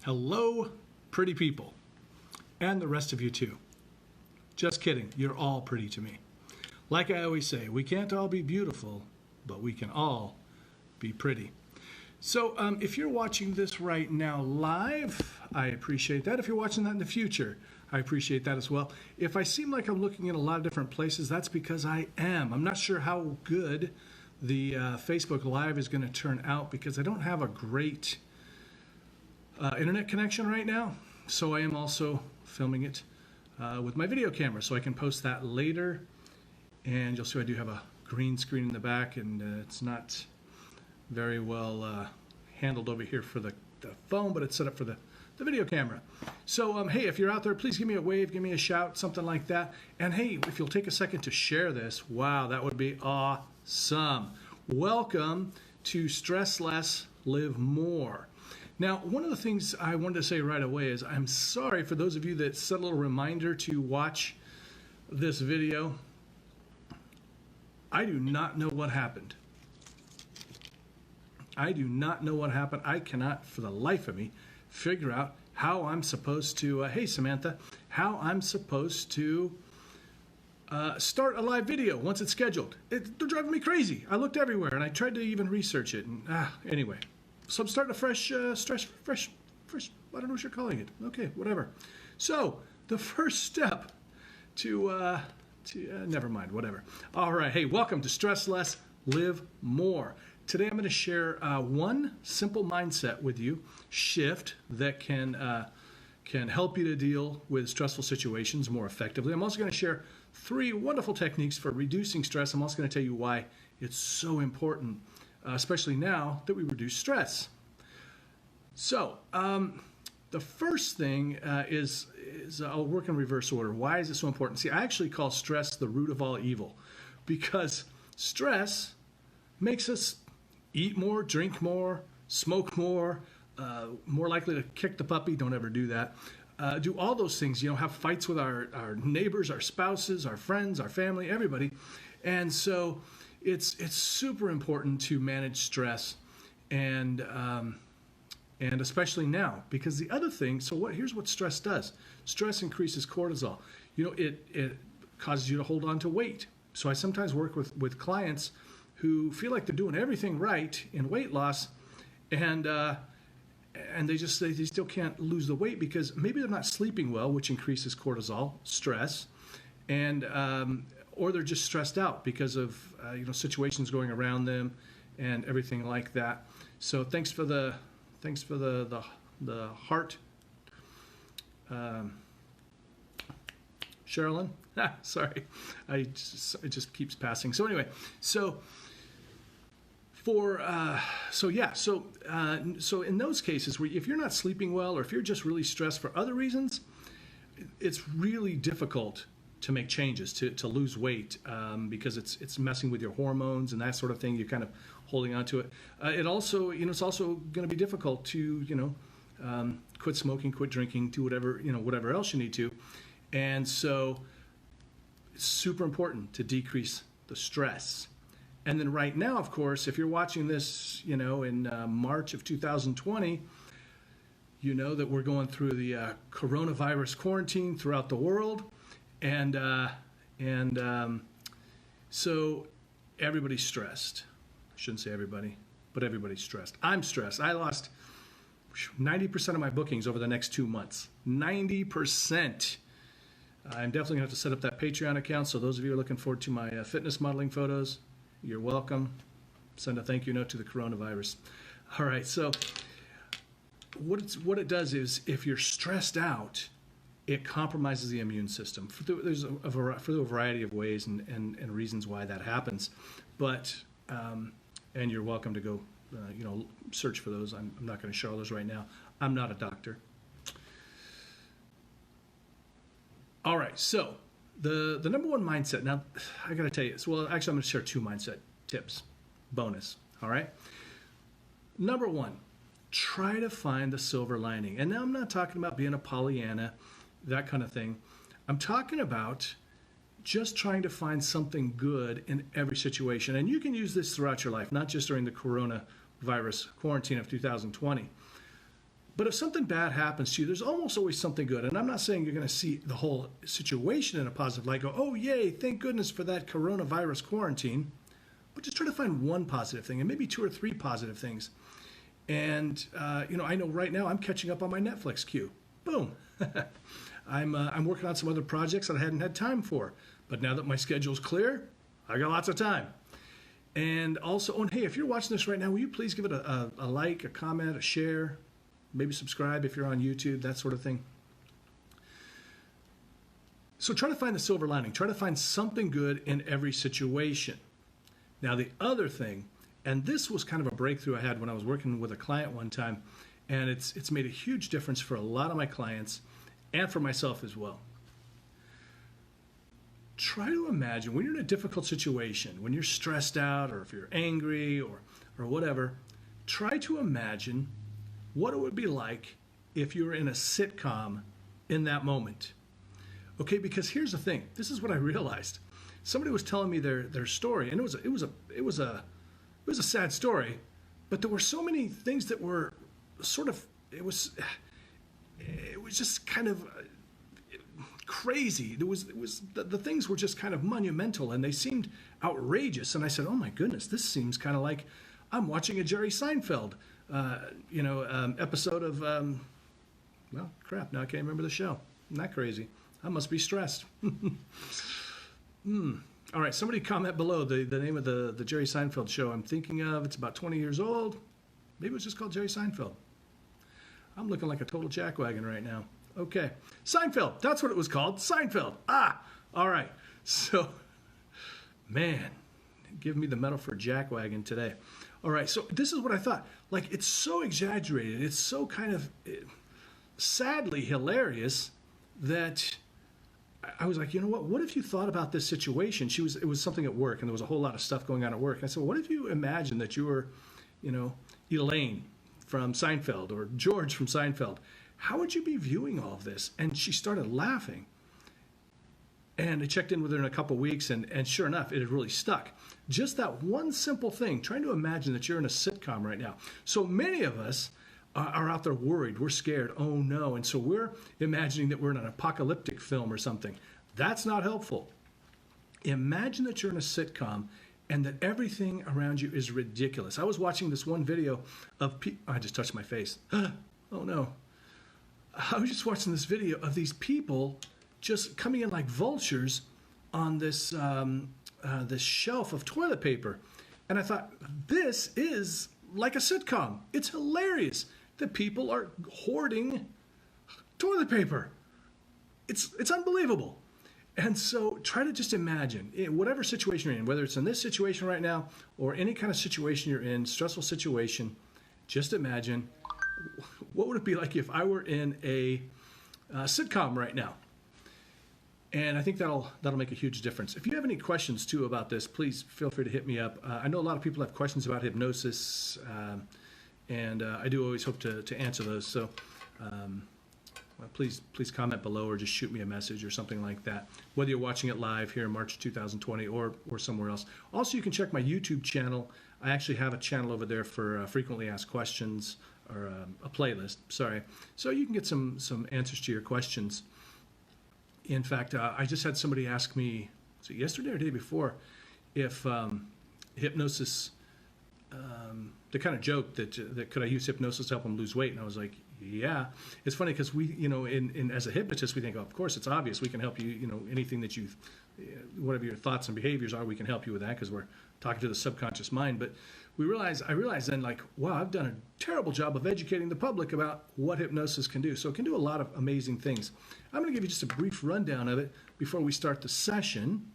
Hello, pretty people, and the rest of you too. Just kidding, you're all pretty to me. Like I always say, we can't all be beautiful, but we can all be pretty. So if you're watching this right now live, I appreciate that. If you're watching that in the future, I appreciate that as well. If I seem like I'm looking in a lot of different places, that's because I am. I'm not sure how good the Facebook Live is going to turn out because I don't have a great internet connection right now. So I am also filming it with my video camera, so I can post that later. And you'll see I do have a green screen in the back, and it's not very well handled over here for the phone, but it's set up for the video camera. So hey, if you're out there, please give me a wave, give me a shout, something like that. And hey, if you'll take a second to share this, wow, that would be awesome. Welcome to Stress Less, Live More. Now, one of the things I wanted to say right away is I'm sorry for those of you that set a little reminder to watch this video. I do not know what happened. I do not know what happened. I cannot, for the life of me, figure out how I'm supposed to, hey Samantha, how I'm supposed to start a live video once it's scheduled. They're driving me crazy. I looked everywhere and I tried to even research it. And anyway, so I'm starting a fresh, I don't know what you're calling it. Okay, whatever. So the first step to never mind, whatever. All right, hey, welcome to Stress Less, Live More. Today I'm going to share one simple mindset with you, shift that can help you to deal with stressful situations more effectively. I'm also going to share 3 wonderful techniques for reducing stress. I'm also going to tell you why it's so important, especially now that we reduce stress. So the first thing is I'll work in reverse order. Why is it so important? See, I actually call stress the root of all evil, because stress makes us eat more, drink more, smoke more, more likely to kick the puppy. Don't ever do that. Do all those things, have fights with our neighbors, our spouses, our friends, our family, everybody. And so it's super important to manage stress, and especially now, because the other thing, here's what stress does. Stress increases cortisol. It causes you to hold on to weight. So I sometimes work with clients who feel like they're doing everything right in weight loss, and they still can't lose the weight because maybe they're not sleeping well, which increases cortisol, stress, and or they're just stressed out because of situations going around them and everything like that. So thanks for the heart, Sherilyn. Sorry, it just keeps passing. So anyway, so in those cases where if you're not sleeping well or if you're just really stressed for other reasons, it's really difficult to make changes, to lose weight, because it's messing with your hormones and that sort of thing. You're kind of holding on to it. It also, it's also going to be difficult to, quit smoking, quit drinking, do whatever else you need to. And so it's super important to decrease the stress. And then right now, of course, if you're watching this, in March of 2020, you know that we're going through the coronavirus quarantine throughout the world. And so everybody's stressed. I shouldn't say everybody, but everybody's stressed. I'm stressed. I lost 90% of my bookings over the next 2 months. 90%. I'm definitely going to have to set up that Patreon account. So those of you who are looking forward to my fitness modeling photos, you're welcome. Send a thank you note to the coronavirus. All right, so what it does is if you're stressed out, it compromises the immune system. There's a variety of ways and reasons why that happens. But, and you're welcome to go, search for those. I'm not going to show those right now. I'm not a doctor. All right, so the number one mindset, now I got to tell you, actually I'm going to share 2 mindset tips, bonus, all right? Number 1, try to find the silver lining. And now I'm not talking about being a Pollyanna, that kind of thing. I'm talking about just trying to find something good in every situation. And you can use this throughout your life, not just during the coronavirus quarantine of 2020. But if something bad happens to you, there's almost always something good. And I'm not saying you're going to see the whole situation in a positive light, go, oh, yay, thank goodness for that coronavirus quarantine. But just try to find one positive thing and maybe 2 or 3 positive things. And, I know right now I'm catching up on my Netflix queue. Boom. I'm working on some other projects that I hadn't had time for. But now that my schedule's clear, I got lots of time. And also, hey, if you're watching this right now, will you please give it a like, a comment, a share, maybe subscribe if you're on YouTube, that sort of thing. So try to find the silver lining. Try to find something good in every situation. Now, the other thing, and this was kind of a breakthrough I had when I was working with a client one time, and it's made a huge difference for a lot of my clients and for myself as well. Try to imagine when you're in a difficult situation, when you're stressed out or if you're angry or whatever, try to imagine what it would be like if you were in a sitcom in that moment. Okay, because here's the thing. This is what I realized. Somebody was telling me their story, and it was a sad story, but there were so many things that were sort of it was just kind of crazy. The things were just kind of monumental, and they seemed outrageous. And I said, "Oh my goodness, this seems kind of like I'm watching a Jerry Seinfeld, episode of well, crap. Now I can't remember the show. Isn't that crazy? I must be stressed." All right, somebody comment below the name of the Jerry Seinfeld show I'm thinking of. It's about 20 years old. Maybe it was just called Jerry Seinfeld. I'm looking like a total jackwagon right now. Okay, Seinfeld. That's what it was called, Seinfeld. All right. So, man, give me the medal for jackwagon today. All right, so this is what I thought. Like, it's so exaggerated. It's so kind of sadly hilarious that I was like, you know what? What if you thought about this situation? It was something at work, and there was a whole lot of stuff going on at work. And I said, well, what if you imagine that you were, Elaine from Seinfeld or George from Seinfeld? How would you be viewing all of this? And she started laughing. And I checked in with her in a couple of weeks, and sure enough, it had really stuck. Just that one simple thing, trying to imagine that you're in a sitcom right now. So many of us are out there worried. We're scared. Oh, no. And so we're imagining that we're in an apocalyptic film or something. That's not helpful. Imagine that you're in a sitcom and that everything around you is ridiculous. I was watching this one video of I just touched my face. Oh, no. I was just watching this video of these people just coming in like vultures on this this shelf of toilet paper. And I thought, this is like a sitcom. It's hilarious that people are hoarding toilet paper. It's unbelievable. And so try to just imagine, whatever situation you're in, whether it's in this situation right now or any kind of situation you're in, stressful situation, just imagine, what would it be like if I were in a sitcom right now? And I think that'll make a huge difference. If you have any questions, too, about this, please feel free to hit me up. I know a lot of people have questions about hypnosis, and I do always hope to answer those. So please comment below or just shoot me a message or something like that, whether you're watching it live here in March 2020 or somewhere else. Also, you can check my YouTube channel. I actually have a channel over there for frequently asked questions, or a playlist, sorry. So you can get some answers to your questions. In fact, I just had somebody ask me, was it yesterday or the day before, if hypnosis, they kind of joked that could I use hypnosis to help them lose weight? And I was like, yeah. It's funny because we, in as a hypnotist, we think, oh, of course, it's obvious. We can help you, anything that whatever your thoughts and behaviors are, we can help you with that because we're talking to the subconscious mind. But I realized then, like, wow, I've done a terrible job of educating the public about what hypnosis can do. So it can do a lot of amazing things. I'm going to give you just a brief rundown of it before we start the session.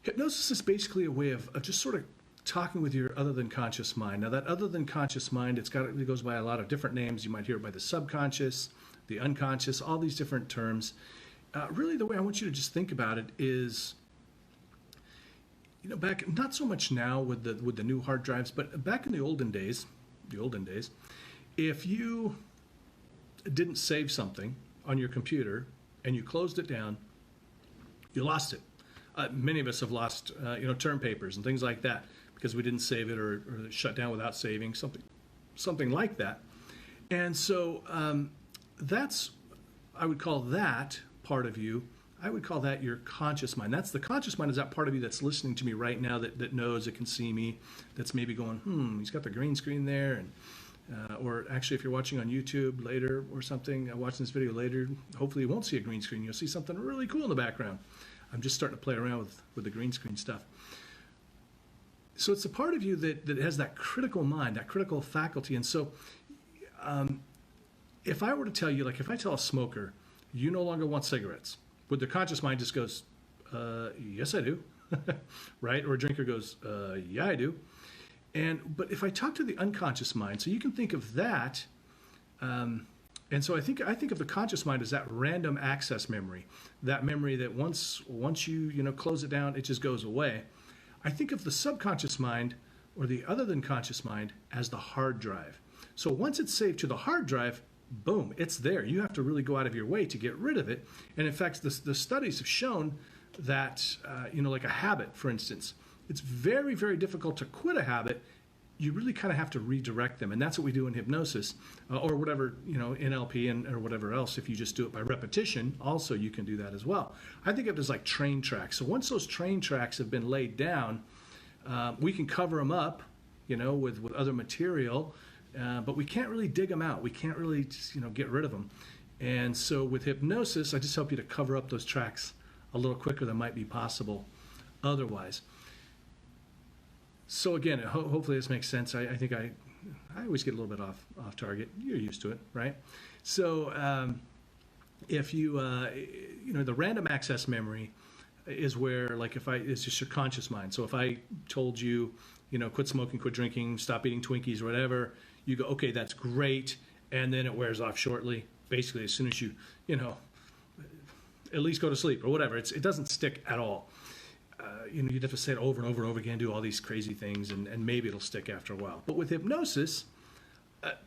Hypnosis is basically a way of just sort of talking with your other than conscious mind. Now, that other than conscious mind, it goes by a lot of different names. You might hear it by the subconscious, the unconscious, all these different terms. Really, the way I want you to just think about it is, back, not so much now with the new hard drives, but back in the olden days, if you didn't save something on your computer and you closed it down, you lost it. Many of us have lost, term papers and things like that because we didn't save it or shut down without saving, something like that. And so that's, I would call that part of you, I would call that your conscious mind. That's the conscious mind, is that part of you that's listening to me right now, that knows, that can see me, that's maybe going, he's got the green screen there. And or actually, if you're watching on YouTube later or something, watching this video later, hopefully you won't see a green screen. You'll see something really cool in the background. I'm just starting to play around with the green screen stuff. So it's a part of you that has that critical mind, that critical faculty. And so if I were to tell you, like if I tell a smoker, you no longer want cigarettes, would the conscious mind just goes, yes, I do, right? Or a drinker goes, yeah, I do. But if I talk to the unconscious mind, so you can think of that, and so I think of the conscious mind as that random access memory, that memory that once you close it down, it just goes away. I think of the subconscious mind, or the other than conscious mind, as the hard drive. So once it's saved to the hard drive, boom, it's there. You have to really go out of your way to get rid of it. And in fact, the studies have shown that, like a habit, for instance, it's very, very difficult to quit a habit. You really kind of have to redirect them. And that's what we do in hypnosis, or whatever, NLP or whatever else. If you just do it by repetition, also you can do that as well. I think of it as like train tracks. So once those train tracks have been laid down, we can cover them up, with other material, but we can't really dig them out. We can't really just, get rid of them. And so with hypnosis, I just help you to cover up those tracks a little quicker than might be possible otherwise. So again, hopefully this makes sense. I think I always get a little bit off target. You're used to it, right? So if you, the random access memory is where, like, it's just your conscious mind. So if I told you, quit smoking, quit drinking, stop eating Twinkies or whatever, you go, okay, that's great. And then it wears off shortly. Basically, as soon as you, at least go to sleep or whatever, it doesn't stick at all. You'd have to say it over and over and over again, do all these crazy things, and maybe it'll stick after a while. But with hypnosis,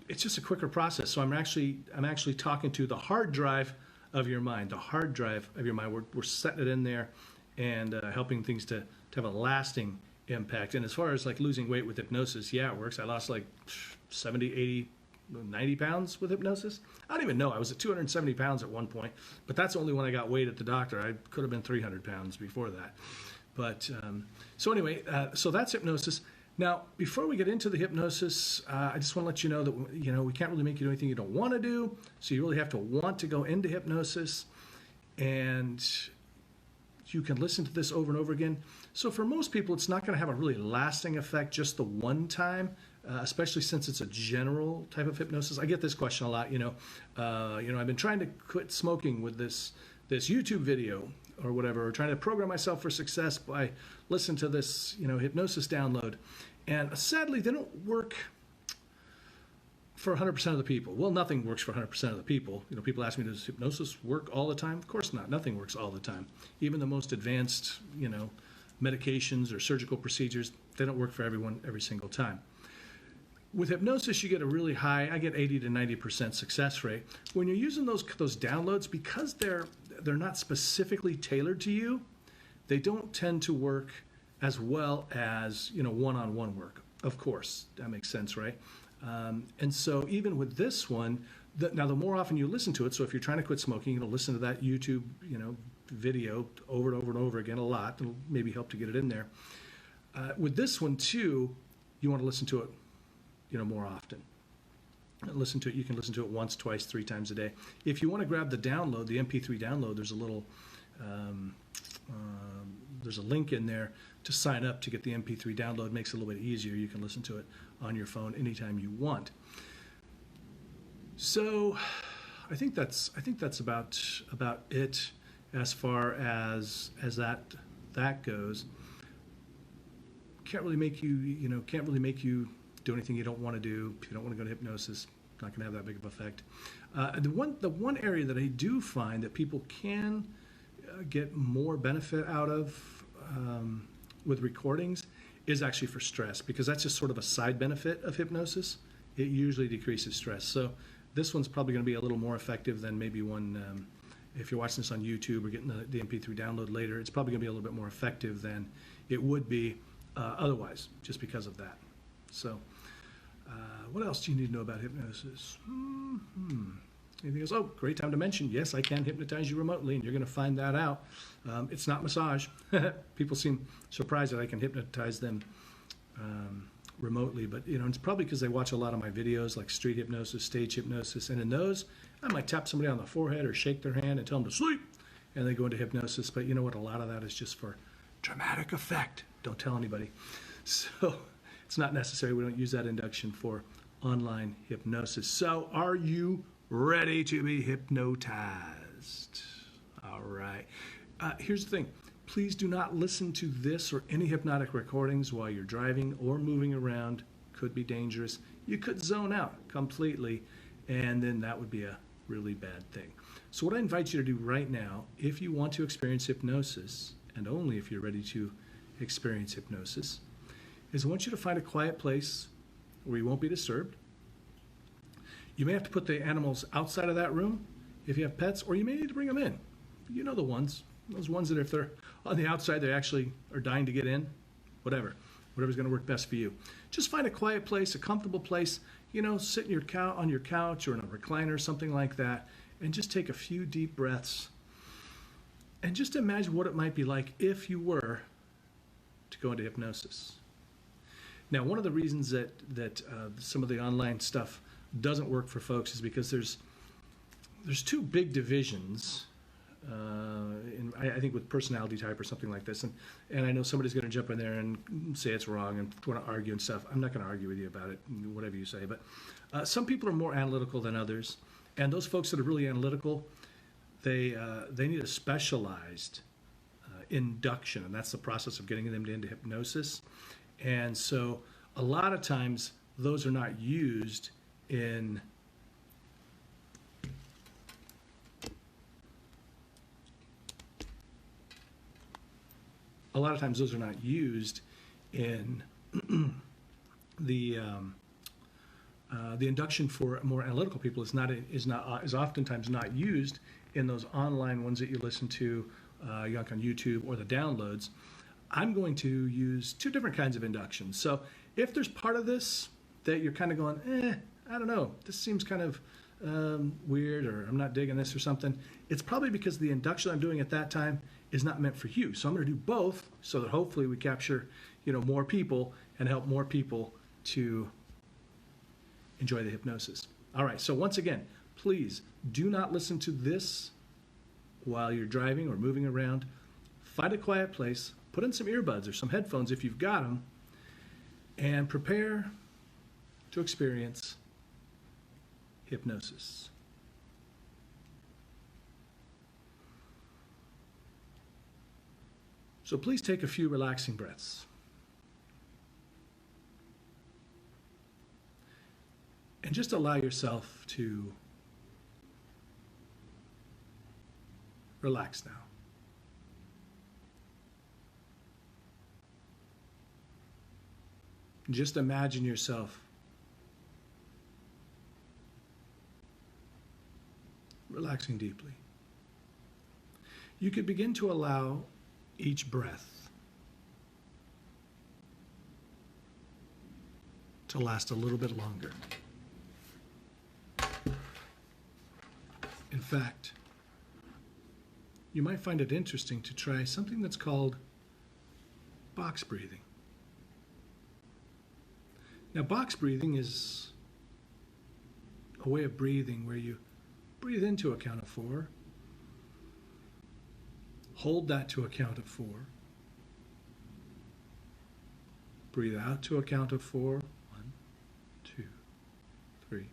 it's just a quicker process. So I'm actually talking to the hard drive of your mind, the hard drive of your mind. We're setting it in there and helping things to have a lasting impact. And as far as like losing weight with hypnosis, yeah, it works. I lost like 70, 80, 90 pounds with hypnosis. I don't even know. I was at 270 pounds at one point, but that's only when I got weighed at the doctor. I could have been 300 pounds before that. But so anyway, so that's hypnosis. Now, before we get into the hypnosis, I just want to let you know that, we can't really make you do anything you don't want to do. So you really have to want to go into hypnosis, and you can listen to this over and over again. So for most people, it's not going to have a really lasting effect just the one time, especially since it's a general type of hypnosis. I get this question a lot, I've been trying to quit smoking with this YouTube video or whatever, or trying to program myself for success by listening to this, hypnosis download. And sadly, they don't work for 100% of the people. Well, nothing works for 100% of the people. People ask me, does hypnosis work all the time? Of course not. Nothing works all the time. Even the most advanced, medications or surgical procedures, they don't work for everyone every single time. With hypnosis, you get a really high, I get 80 to 90% success rate. When you're using those downloads, because they're not specifically tailored to you, they don't tend to work as well as, one-on-one work. Of course, that makes sense, right? And so even with this one, now the more often you listen to it, so if you're trying to quit smoking, listen to that YouTube, video over and over and over again a lot. It'll maybe help to get it in there. With this one too, you want to listen to it, more often. Listen to it. You can listen to it once, twice, 3 times a day. If you want to grab the download, the MP3 download, there's a little, there's a link in there to sign up to get the MP3 download. It makes it a little bit easier. You can listen to it on your phone anytime you want. So, I think that's about it as far as that goes. Can't really make you do anything you don't want to do. If you don't want to go to hypnosis, not going to have that big of an effect. The one area that I do find that people can get more benefit out of with recordings is actually for stress, because that's just sort of a side benefit of hypnosis. It usually decreases stress. So this one's probably going to be a little more effective than maybe one, if you're watching this on YouTube or getting the MP3 download later, it's probably going to be a little bit more effective than it would be otherwise, just because of that. So What else do you need to know about hypnosis? Anything else? Oh, great time to mention, yes, I can hypnotize you remotely, and you're going to find that out. It's not massage. People seem surprised that I can hypnotize them remotely, but it's probably because they watch a lot of my videos, like street hypnosis, stage hypnosis, and in those, I might tap somebody on the forehead or shake their hand and tell them to sleep, and they go into hypnosis. But you know what? A lot of that is just for dramatic effect. Don't tell anybody. So it's not necessary. We don't use that induction for online hypnosis. So are you ready to be hypnotized? All right. Here's the thing. Please do not listen to this or any hypnotic recordings while you're driving or moving around. Could be dangerous. You could zone out completely, and then that would be a really bad thing. So what I invite you to do right now, if you want to experience hypnosis, and only if you're ready to experience hypnosis, is I want you to find a quiet place where you won't be disturbed. You may have to put the animals outside of that room if you have pets, or you may need to bring them in. You know the ones. Those ones that if they're on the outside, they actually are dying to get in. Whatever's going to work best for you. Just find a quiet place, a comfortable place. Sit on your couch or in a recliner, something like that, and just take a few deep breaths. And just imagine what it might be like if you were to go into hypnosis. Now, one of the reasons that some of the online stuff doesn't work for folks is because there's two big divisions. I think with personality type or something like this, and I know somebody's going to jump in there and say it's wrong and want to argue and stuff. I'm not going to argue with you about it, whatever you say. But some people are more analytical than others, and those folks that are really analytical, they need a specialized induction, and that's the process of getting them into hypnosis. And so a lot of times those are not used in the induction for more analytical people is oftentimes not used in those online ones that you listen to on YouTube or the downloads. I'm going to use two different kinds of inductions. So if there's part of this that you're kind of going, I don't know, this seems kind of weird, or I'm not digging this or something, it's probably because the induction I'm doing at that time is not meant for you. So I'm going to do both so that hopefully we capture, more people and help more people to enjoy the hypnosis. All right, so once again, please do not listen to this while you're driving or moving around. Find a quiet place, put in some earbuds or some headphones if you've got them, and prepare to experience hypnosis. So please take a few relaxing breaths. And just allow yourself to relax now. Just imagine yourself relaxing deeply. You could begin to allow each breath to last a little bit longer. In fact, you might find it interesting to try something that's called box breathing. Now, box breathing is a way of breathing where you breathe into a count of 4, hold that to a count of 4, breathe out to a count of 4, 1, 2, 3,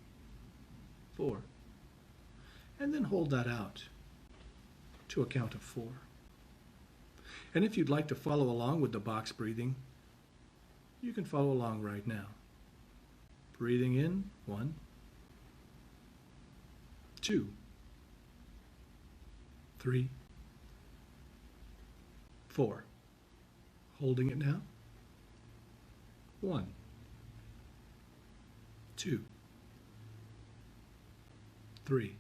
4, and then hold that out to a count of 4. And if you'd like to follow along with the box breathing, you can follow along right now. Breathing in, 1, 2, 3, 4. Holding it now. 1, 2, 3,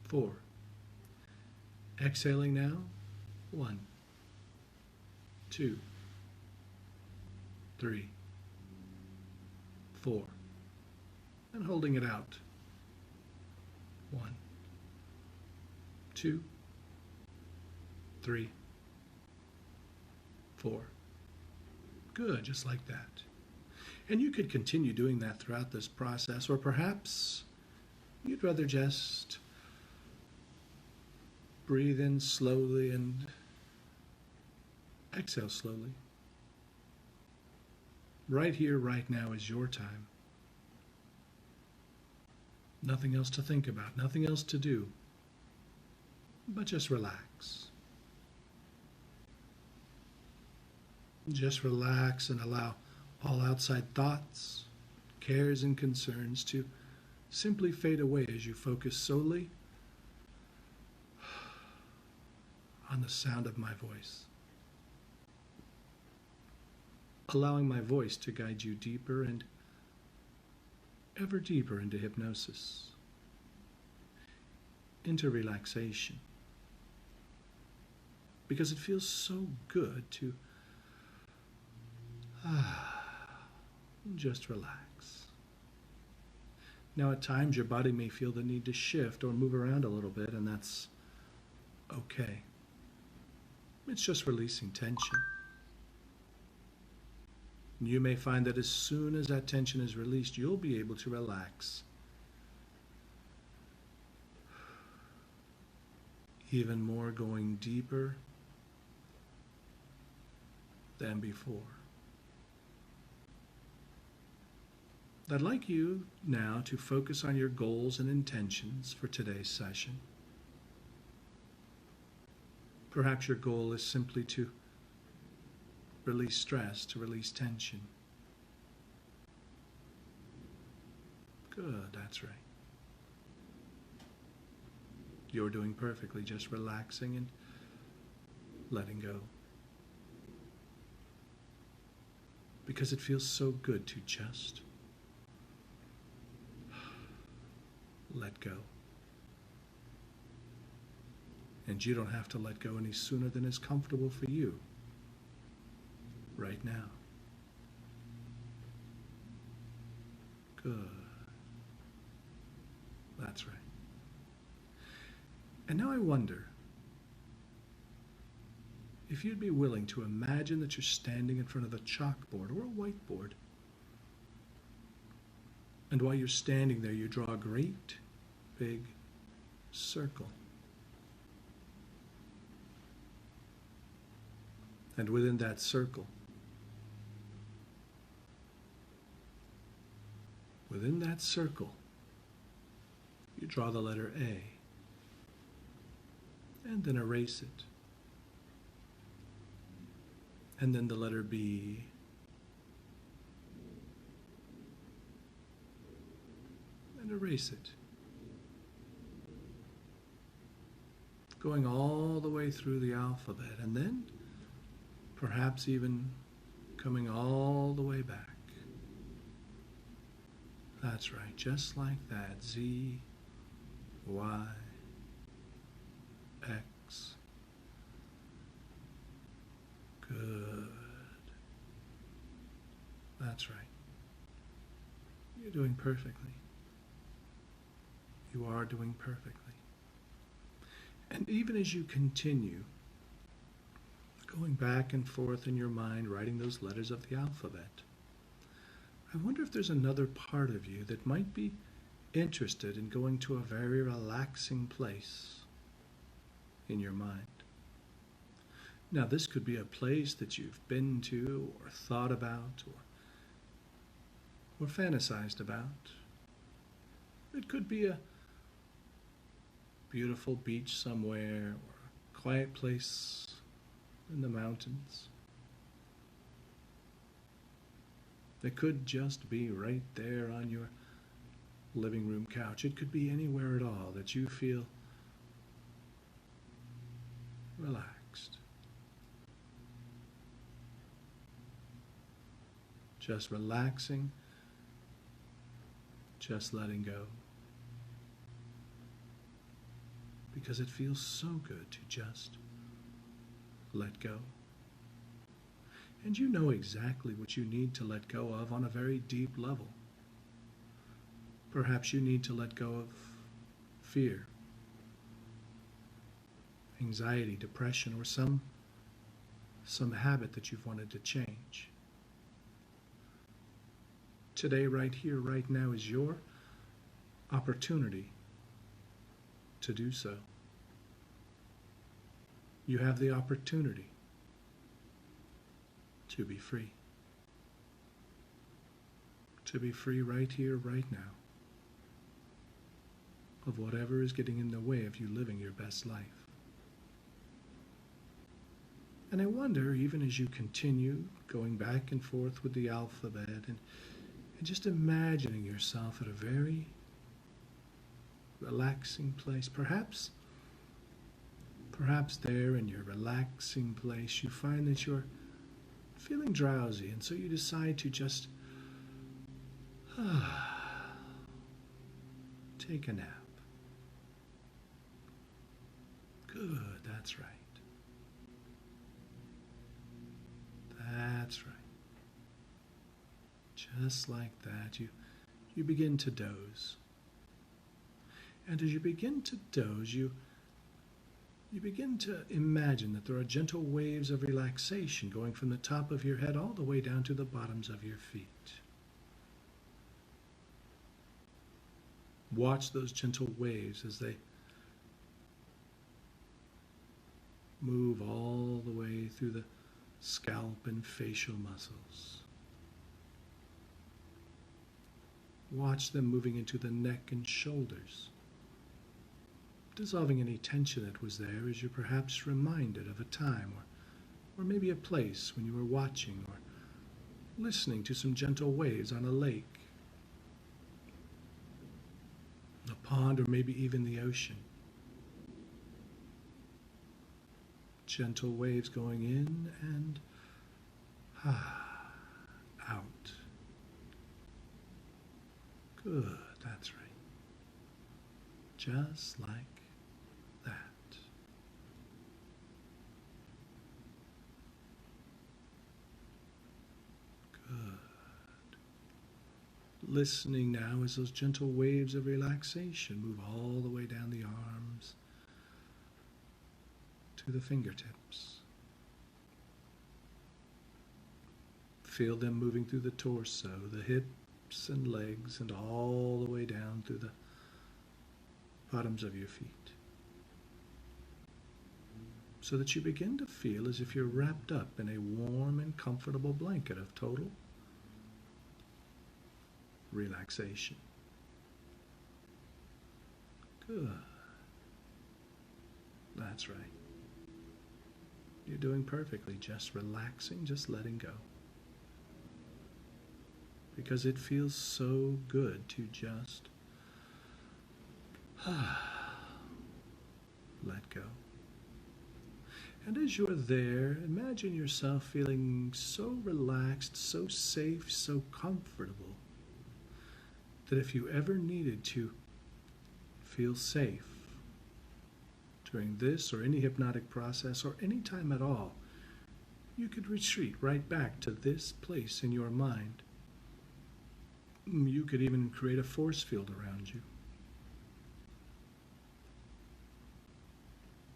4. Exhaling now. 1, 2, 3, 4, and holding it out. 1, 2, 3, 4. Good, just like that. And you could continue doing that throughout this process, or perhaps you'd rather just breathe in slowly and exhale slowly. Right here, right now is your time. Nothing else to think about, nothing else to do, but just relax. Just relax and allow all outside thoughts, cares, and concerns to simply fade away as you focus solely on the sound of my voice. Allowing my voice to guide you deeper and ever deeper into hypnosis, into relaxation, because it feels so good to just relax. Now, at times your body may feel the need to shift or move around a little bit, and that's okay. It's just releasing tension. You may find that as soon as that tension is released, you'll be able to relax even more, going deeper than before. I'd like you now to focus on your goals and intentions for today's session. Perhaps your goal is simply to release stress, to release tension. Good, that's right. You're doing perfectly, just relaxing and letting go. Because it feels so good to just let go. And you don't have to let go any sooner than is comfortable for you right now. Good. That's right. And now I wonder if you'd be willing to imagine that you're standing in front of a chalkboard or a whiteboard. And while you're standing there, you draw a great big circle. And within that circle, you draw the letter A, and then erase it. And then the letter B, and erase it. Going all the way through the alphabet, and then perhaps even coming all the way back. That's right, just like that. Z, Y, X. Good. That's right. You're doing perfectly. You are doing perfectly. And even as you continue going back and forth in your mind, writing those letters of the alphabet, I wonder if there's another part of you that might be interested in going to a very relaxing place in your mind. Now, this could be a place that you've been to or thought about or fantasized about. It could be a beautiful beach somewhere or a quiet place in the mountains. It could just be right there on your living room couch. It could be anywhere at all that you feel relaxed. Just relaxing, just letting go. Because it feels so good to just let go. And you know exactly what you need to let go of on a very deep level. Perhaps you need to let go of fear, anxiety, depression, or some habit that you've wanted to change. Today, right here, right now, is your opportunity to do so. You have the opportunity to be free. To be free right here, right now, of whatever is getting in the way of you living your best life. And I wonder, even as you continue going back and forth with the alphabet and just imagining yourself at a very relaxing place, perhaps there in your relaxing place you find that you're feeling drowsy, and so you decide to just take a nap. Good, that's right. That's right. Just like that, you begin to doze. And as you begin to doze, you begin to imagine that there are gentle waves of relaxation going from the top of your head all the way down to the bottoms of your feet. Watch those gentle waves as they move all the way through the scalp and facial muscles. Watch them moving into the neck and shoulders, dissolving any tension that was there as you're perhaps reminded of a time or maybe a place when you were watching or listening to some gentle waves on a lake, a pond, or maybe even the ocean. Gentle waves going in and out. Good, that's right. Just like that. Good. Listening now as those gentle waves of relaxation move all the way down the arms to the fingertips. Feel them moving through the torso, the hips and legs, and all the way down through the bottoms of your feet. So that you begin to feel as if you're wrapped up in a warm and comfortable blanket of total relaxation. Good. That's right. You're doing perfectly, just relaxing, just letting go. Because it feels so good to just let go. And as you're there, imagine yourself feeling so relaxed, so safe, so comfortable, that if you ever needed to feel safe during this or any hypnotic process or any time at all, you could retreat right back to this place in your mind. You could even create a force field around you.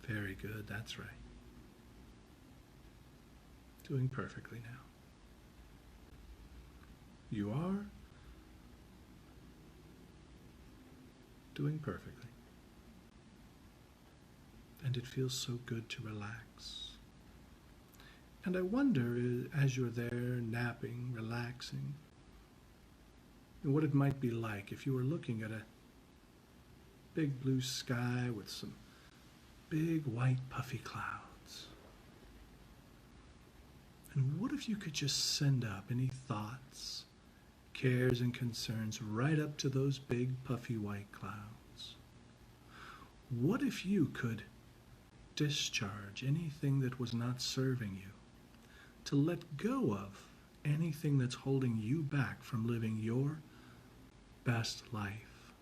Very good, that's right. Doing perfectly now. You are doing perfectly. And it feels so good to relax. And I wonder, as you're there napping, relaxing, what it might be like if you were looking at a big blue sky with some big white puffy clouds. And what if you could just send up any thoughts, cares, and concerns right up to those big puffy white clouds? What if you could discharge anything that was not serving you, to let go of anything that's holding you back from living your best life?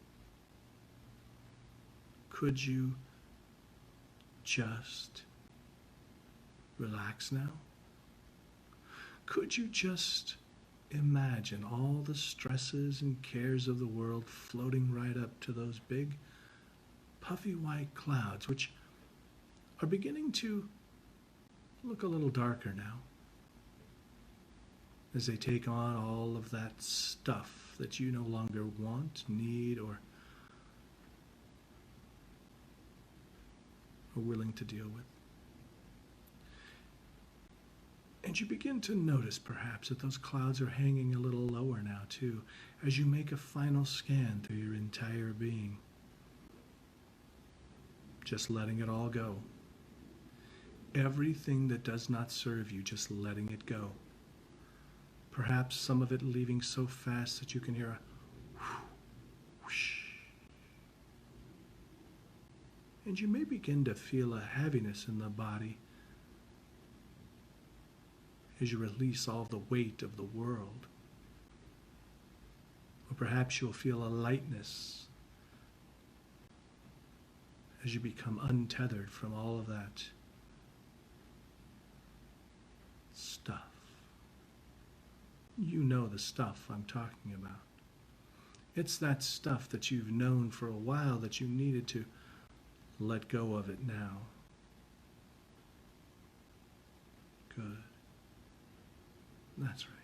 Could you just relax now? Could you just imagine all the stresses and cares of the world floating right up to those big, puffy white clouds, which are beginning to look a little darker now as they take on all of that stuff that you no longer want, need, or are willing to deal with. And you begin to notice perhaps that those clouds are hanging a little lower now too, as you make a final scan through your entire being. Just letting it all go. Everything that does not serve you, just letting it go. Perhaps some of it leaving so fast that you can hear a whoosh. And you may begin to feel a heaviness in the body as you release all the weight of the world. Or perhaps you'll feel a lightness as you become untethered from all of that stuff. You know the stuff I'm talking about. It's that stuff that you've known for a while that you needed to let go of it now. Good. That's right.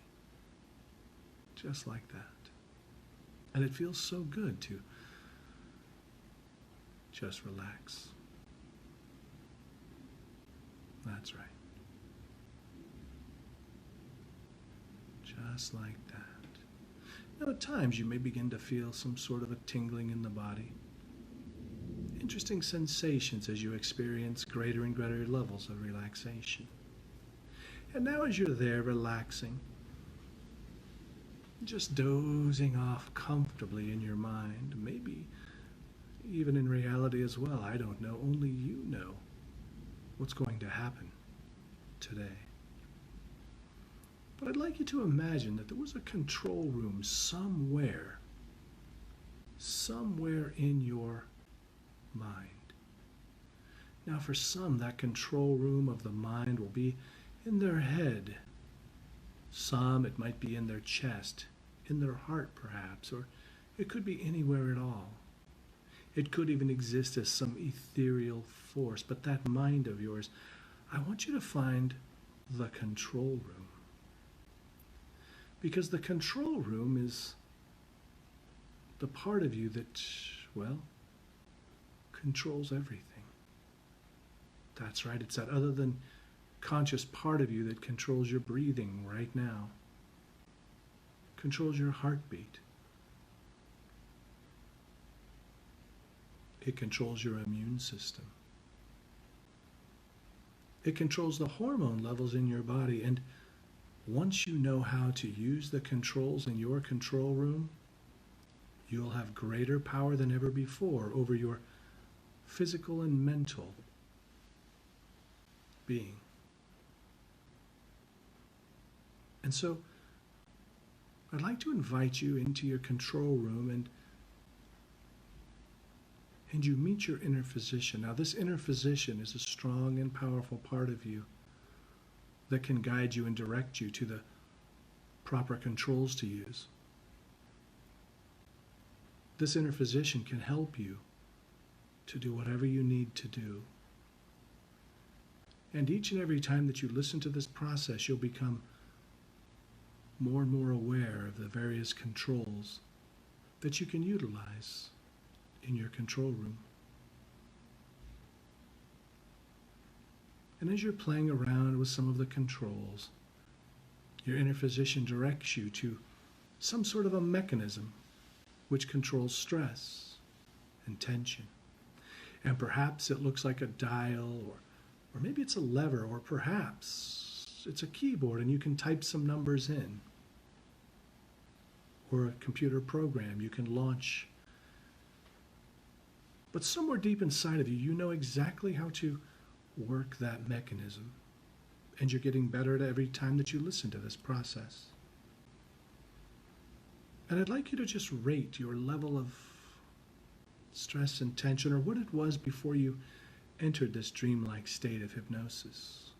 Just like that. And it feels so good to just relax. That's right. Just like that. Now, at times you may begin to feel some sort of a tingling in the body. Interesting sensations as you experience greater and greater levels of relaxation. And now as you're there relaxing, just dozing off comfortably in your mind, maybe even in reality as well, I don't know, only you know what's going to happen today. But I'd like you to imagine that there was a control room somewhere in your mind. Now for some, that control room of the mind will be in their head. Some, it might be in their chest, in their heart perhaps, or it could be anywhere at all. It could even exist as some ethereal force, but that mind of yours, I want you to find the control room. Because the control room is the part of you that, well, controls everything. That's right, it's that other than conscious part of you that controls your breathing right now, controls your heartbeat. It controls your immune system. It controls the hormone levels in your body, and once you know how to use the controls in your control room, you'll have greater power than ever before over your physical and mental being. And so, I'd like to invite you into your control room and you meet your inner physician. Now, this inner physician is a strong and powerful part of you that can guide you and direct you to the proper controls to use. This inner physician can help you to do whatever you need to do. And each and every time that you listen to this process, you'll become more and more aware of the various controls that you can utilize in your control room. And as you're playing around with some of the controls, your inner physician directs you to some sort of a mechanism which controls stress and tension. And perhaps it looks like a dial, or maybe it's a lever, or perhaps it's a keyboard and you can type some numbers in, or a computer program you can launch. But somewhere deep inside of you, you know exactly how to work that mechanism. And you're getting better at every time that you listen to this process. And I'd like you to just rate your level of stress and tension, or what it was before you entered this dreamlike state of hypnosis.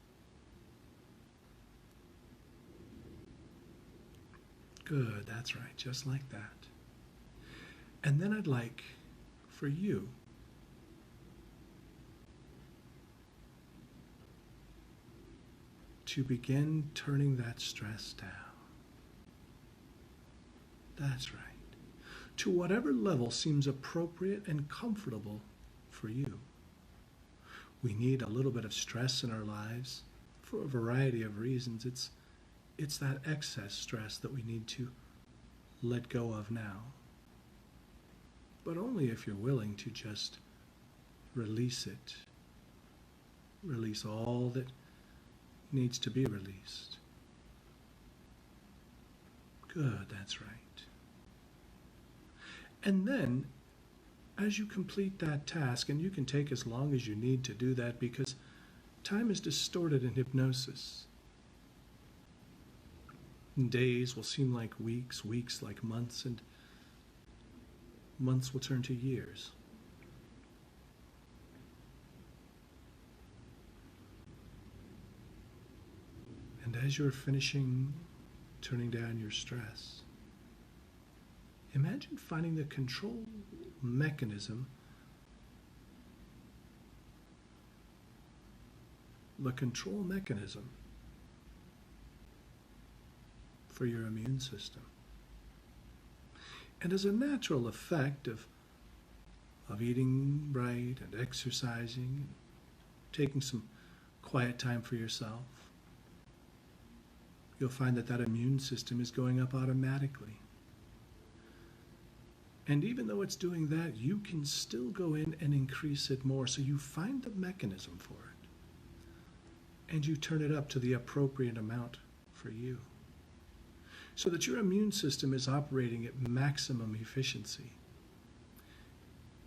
Good, that's right, just like that. And then I'd like for you to begin turning that stress down. That's right. To whatever level seems appropriate and comfortable for you. We need a little bit of stress in our lives for a variety of reasons. It's that excess stress that we need to let go of now. But only if you're willing to just release it. Release all that needs to be released. Good, that's right. And then, as you complete that task, and you can take as long as you need to do that because time is distorted in hypnosis. Days will seem like weeks, weeks like months, and months will turn to years. And as you're finishing turning down your stress, imagine finding the control mechanism, for your immune system. And as a natural effect of eating right and exercising, and taking some quiet time for yourself, you'll find that immune system is going up automatically. And even though it's doing that, you can still go in and increase it more. So you find the mechanism for it. And you turn it up to the appropriate amount for you. So that your immune system is operating at maximum efficiency.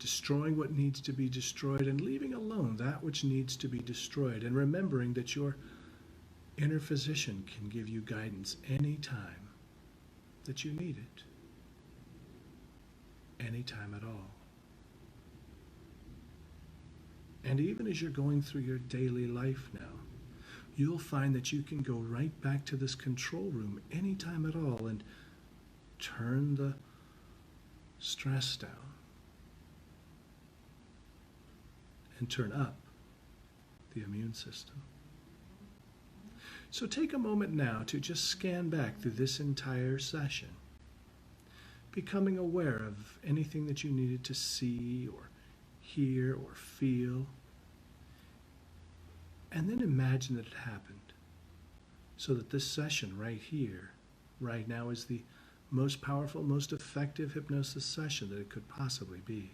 Destroying what needs to be destroyed and leaving alone that which needs to be destroyed. And remembering that your inner physician can give you guidance anytime that you need it. Anytime at all. And even as you're going through your daily life now, you'll find that you can go right back to this control room anytime at all and turn the stress down and turn up the immune system. So take a moment now to just scan back through this entire session, becoming aware of anything that you needed to see or hear or feel. And then imagine that it happened. So that this session right here, right now, is the most powerful, most effective hypnosis session that it could possibly be.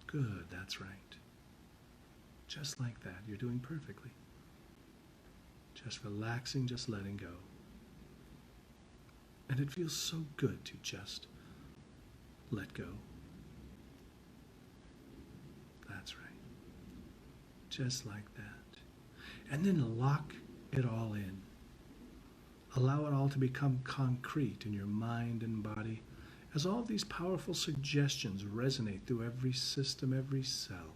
Good, that's right. Just like that, you're doing perfectly. Just relaxing, just letting go. And it feels so good to just let go. That's right. Just like that. And then lock it all in. Allow it all to become concrete in your mind and body as all of these powerful suggestions resonate through every system, every cell.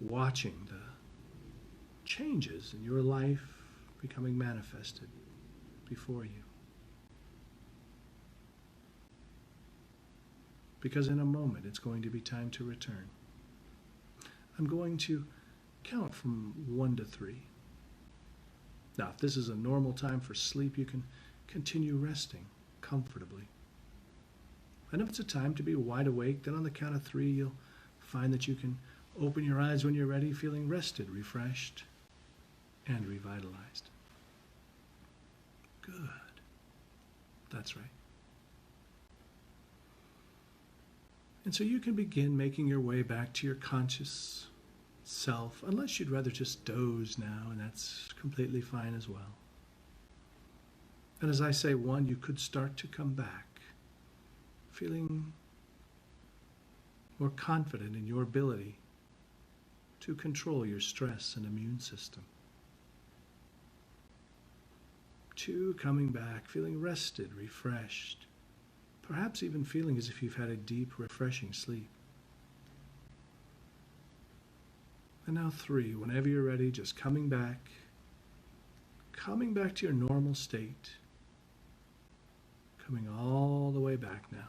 Watching the changes in your life becoming manifested before you. Because in a moment it's going to be time to return. I'm going to count from 1 to 3. Now, if this is a normal time for sleep, you can continue resting comfortably. And if it's a time to be wide awake, then on the count of 3, you'll find that you can open your eyes when you're ready, feeling rested, refreshed, and revitalized. Good. That's right. And so you can begin making your way back to your conscious self, unless you'd rather just doze now, and that's completely fine as well. And as I say 1, you could start to come back, feeling more confident in your ability to control your stress and immune system. 2, coming back, feeling rested, refreshed, perhaps even feeling as if you've had a deep, refreshing sleep. And now 3. Whenever you're ready, just coming back to your normal state. Coming all the way back now.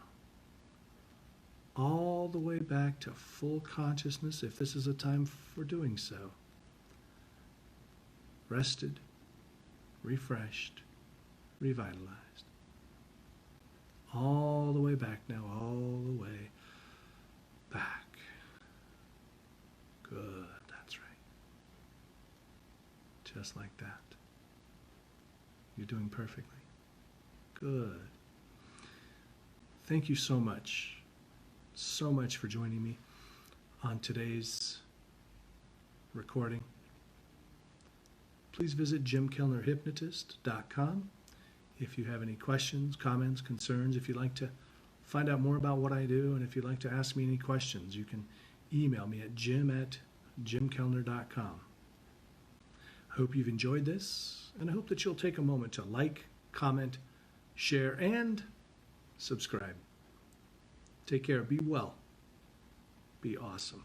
All the way back to full consciousness if this is a time for doing so. Rested, refreshed, revitalized. All the way back now, all the way back. Good, that's right. Just like that. You're doing perfectly. Good. Thank you so much for joining me on today's recording. Please visit JimKellnerHypnotist.com if you have any questions, comments, concerns. If you'd like to find out more about what I do, and if you'd like to ask me any questions, you can email me at jim@jimkellner.com. I hope you've enjoyed this, and I hope that you'll take a moment to like, comment, share, and subscribe. Take care. Be well. Be awesome.